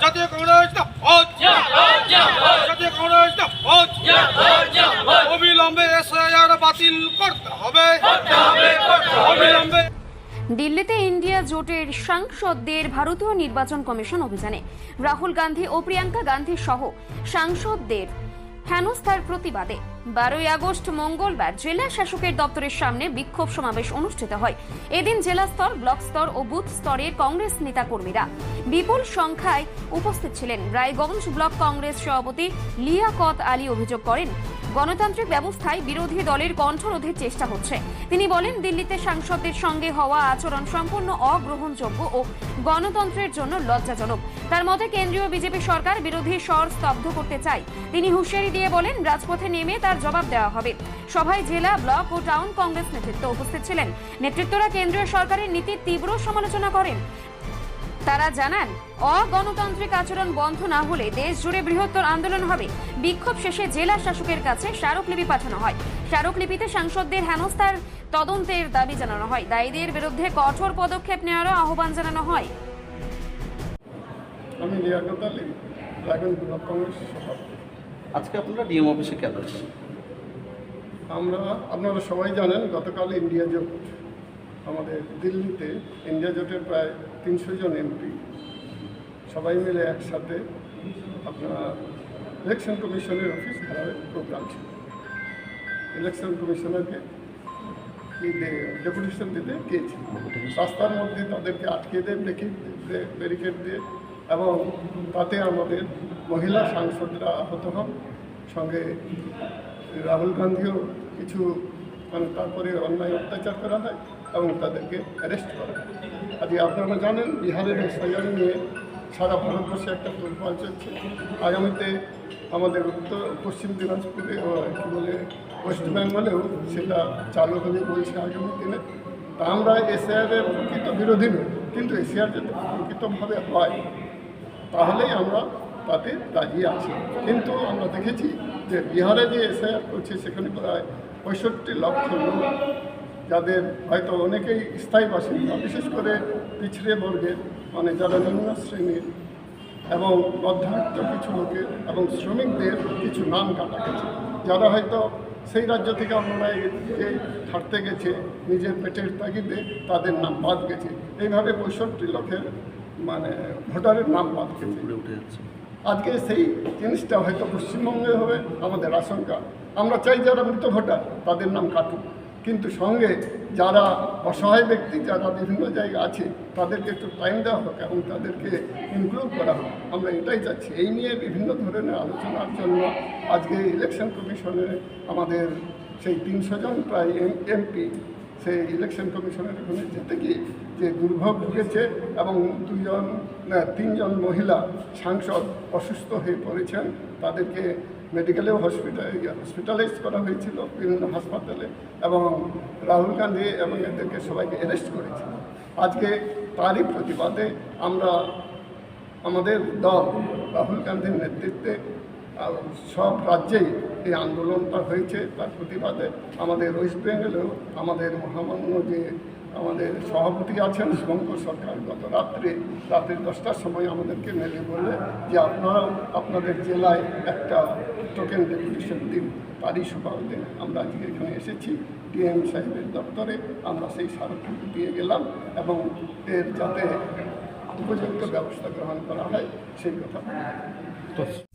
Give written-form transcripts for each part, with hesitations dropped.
জাতীয় কংগ্রেস জাতীয় কংগ্রেস অবিলম্বে এসআইআর বাতিল করতে হবে অবিলম্বে। দিল্লিতে ইন্ডিয়া জোটের সাংসদদের ভারতীয় নির্বাচন কমিশন অভিযানে রাহুল গান্ধী ও প্রিয়াঙ্কা গান্ধী সহ সাংসদদের হেনস্থার প্রতিবাদে 12ই আগস্ট মঙ্গলবার জেলা শাসকের দপ্তরের সামনে বিক্ষোভ সমাবেশ অনুষ্ঠিত হয়। এদিন জেলা স্তর, ব্লক স্তর ও বুথ স্তরের কংগ্রেস নেতাকর্মীরা বিপুল সংখ্যায় উপস্থিত ছিলেন। রায়গঞ্জ ব্লক কংগ্রেস সভাপতি লিয়াকত আলী অভিযোগ করেন, গণতান্ত্রিক ব্যবস্থায় বিরোধী দলের কণ্ঠরোধের চেষ্টা হচ্ছে। তিনি বলেন, দিল্লিতে সাংসদদের সঙ্গে হওয়া আচরণ সম্পূর্ণ অগ্রহণযোগ্য ও গণতন্ত্রের জন্য লজ্জাজনক। তার মতে কেন্দ্রীয় বিজেপি সরকার বিরোধী স্বর স্তব্ধ করতে চায়। তিনি হুঁশিয়ারি দিয়ে বলেন, রাজপথে নেমে তার জবাব দেওয়া হবে। সভায় জেলা, ব্লক ও টাউন কংগ্রেস নেতৃত্ব উপস্থিত ছিলেন। নেতৃত্বরা কেন্দ্রীয় সরকারের নীতির তীব্র সমালোচনা করেন। তারা জানান, অগণতান্ত্রিক আচরণ বন্ধ না হলে দেশ জুড়ে বৃহত্তর আন্দোলন হবে। বিক্ষোভ শেষে জেলা শাসকের কাছে স্মারকলিপি পাঠানো হয়। স্মারকলিপিতে সাংসদদের হেনস্থার তদন্তের দাবি জানানো হয়। দায়ীদের বিরুদ্ধে কঠোর পদক্ষেপ নেওয়ারও আহ্বান জানানো হয়। আমি লিয়াকত আলী, রায়গঞ্জ ব্লক কংগ্রেস সভাপতি। আজকে আপনারা ডিএম অফিসে কেন এসেছেন? আপনারা সবাই জানেন, গতকাল ইন্ডিয়া জোট আমাদের দিল্লিতে ইন্ডিয়া জোটের প্রায় 300 জন এমপি সবাই মিলে একসাথে আপনার ইলেকশন কমিশনের অফিস ঘেরাওয়ের প্রোগ্রাম ছিল। ইলেকশন কমিশনারকে ডেপুটেশন দিতে গিয়েছিল। রাস্তার মধ্যে তাদেরকে আটকে দেয় ব্যারিকেড দিয়ে, এবং তাতে আমাদের মহিলা সাংসদরা আহত হন, সঙ্গে রাহুল গান্ধীও কিছু তারপরে অন্যায় অত্যাচার করা হয় এবং তাদেরকে অ্যারেস্ট করা হয়। আজকে আপনারা জানেন, বিহারের এসআইআর নিয়ে সারা ভারতবর্ষে একটা তোলপাড় চলছে। আগামীতে আমাদের পশ্চিম দিনাজপুরে ওয়েস্ট বেঙ্গলেও সেটা চালু হবে বলছে আগামী দিনে। তা আমরা এসআইআরের প্রকৃত বিরোধী নই, কিন্তু এসআইআর যদি প্রকৃতভাবে হয় তাহলেই আমরা তাতে রাজি আছি। কিন্তু আমরা দেখেছি যে বিহারে যে এসআইআর করছে সেখানে প্রায় 65 লক্ষ লোক, যাদের হয়তো অনেকেই স্থায়ী বাসিন্দা, বিশেষ করে পিছড়ে বর্গের, মানে যারা নিম্ন শ্রেণীর এবং মধ্যবিত্ত কিছু লোকের এবং শ্রমিকদের কিছু নাম কাটা গেছে, যারা হয়তো সেই রাজ্য থেকে অন্যরায় ছাড়তে গেছে নিজের পেটের তাগিদে, তাদের নাম বাদ গেছে। এইভাবে 65 লক্ষের ভোটারের নাম বাদ গেছে। আজকে সেই জিনিসটা হয়তো পশ্চিমবঙ্গে হবে আমাদের আশঙ্কা। আমরা চাই যারা মৃত ভোটার তাদের নাম কাটুক, কিন্তু সঙ্গে যারা অসহায় ব্যক্তি, যারা বিভিন্ন জায়গায় আছে, তাদেরকে একটু টাইম দেওয়া হোক এবং তাদেরকে ইনক্লুড করা হোক। আমরা এটাই চাচ্ছি। এই নিয়ে বিভিন্ন ধরনের আলোচনার জন্য আজকে ইলেকশন কমিশনে আমাদের সেই 300 জন প্রায় এমপি সেই ইলেকশন কমিশনের ওখানে যেতে গিয়ে যে দুর্ভোগ ভুগেছে এবং 3জন মহিলা সাংসদ অসুস্থ হয়ে পড়েছেন, তাদেরকে মেডিকেলেও হসপিটালাইজ করা হয়েছিল বিভিন্ন হাসপাতালে, এবং রাহুল গান্ধী এবং এদেরকে সবাইকে অ্যারেস্ট করেছিল। আজকে তারই প্রতিবাদে আমরা আমাদের দল রাহুল গান্ধীর নেতৃত্বে সব রাজ্যেই এই আন্দোলনটা হয়েছে। তার প্রতিবাদে আমাদের ওয়েস্ট বেঙ্গলেও আমাদের মহামান্য যে আমাদের সভাপতি আছেন শুভঙ্কর সরকার, গত রাত্রে 10টার সময় আমাদেরকে মেলে বললে যে আপনারাও আপনাদের জেলায় একটা টোকেন ডেপুটেশন দিন। তারই সুবাদে আমরা আজকে এখানে এসেছি ডিএম সাহেবের দপ্তরে। আমরা সেই স্মারকলিপি দিয়ে গেলাম এবং এর যাতে উপযুক্ত ব্যবস্থা গ্রহণ করা হয় সেই কথা।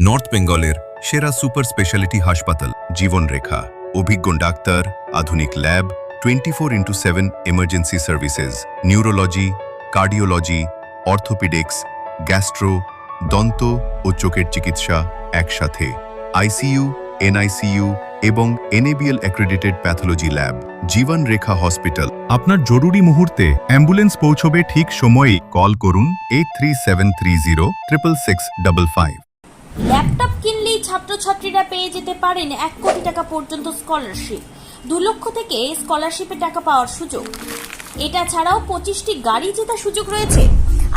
নর্থ বেঙ্গলের সেরা সুপার স্পেশালিটি হাসপাতাল জীবন রেখা, অভিজ্ঞ ডাক্তার, আধুনিক lab, 24x7 emergency services, neurology, cardiology, orthopaedics, gastro, দন্ত ও চোখের চিকিৎসা একসাথে, আইসিইউ, এনআইসিইউ এবং এনএবিএল অ্যাক্রেডিটেড প্যাথোলজি ল্যাব। জীবন রেখা হসপিটাল। আপনার জরুরি মুহূর্তে অ্যাম্বুলেন্স পৌঁছবে ঠিক সময়েই। কল করুন 8373066555। ল্যাপটপ কিনলেই ছাত্রছাত্রীরা পেয়ে যেতে পারেন 1 কোটি টাকা পর্যন্ত স্কলারশিপ। 2 লক্ষ থেকে স্কলারশিপে টাকা পাওয়ার সুযোগ। এটা ছাড়াও 25টি গাড়ি জেতার সুযোগ রয়েছে।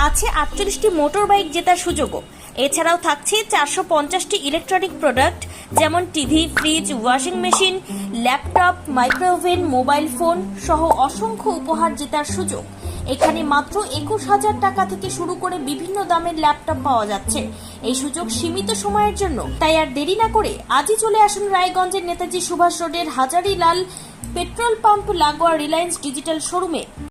আছে 48টি মোটর বাইক জেতার সুযোগও। এছাড়াও থাকছে 450টি ইলেকট্রনিক প্রোডাক্ট, যেমন TV, fridge, washing machine, laptop, microwave oven, mobile phone সহ অসংখ্য উপহার জেতার সুযোগ। এখানে মাত্র 21,000 টাকা থেকে শুরু করে বিভিন্ন দামের ল্যাপটপ পাওয়া যাচ্ছে। এই সুযোগ সীমিত সময়ের জন্য, তাই আর দেরি না করে আজই চলে আসুন রায়গঞ্জের নেতাজি সুভাষ রোডের হাজারিলাল পেট্রোল পাম্প লাগোয়া রিলায়েন্স ডিজিটাল শোরুমে।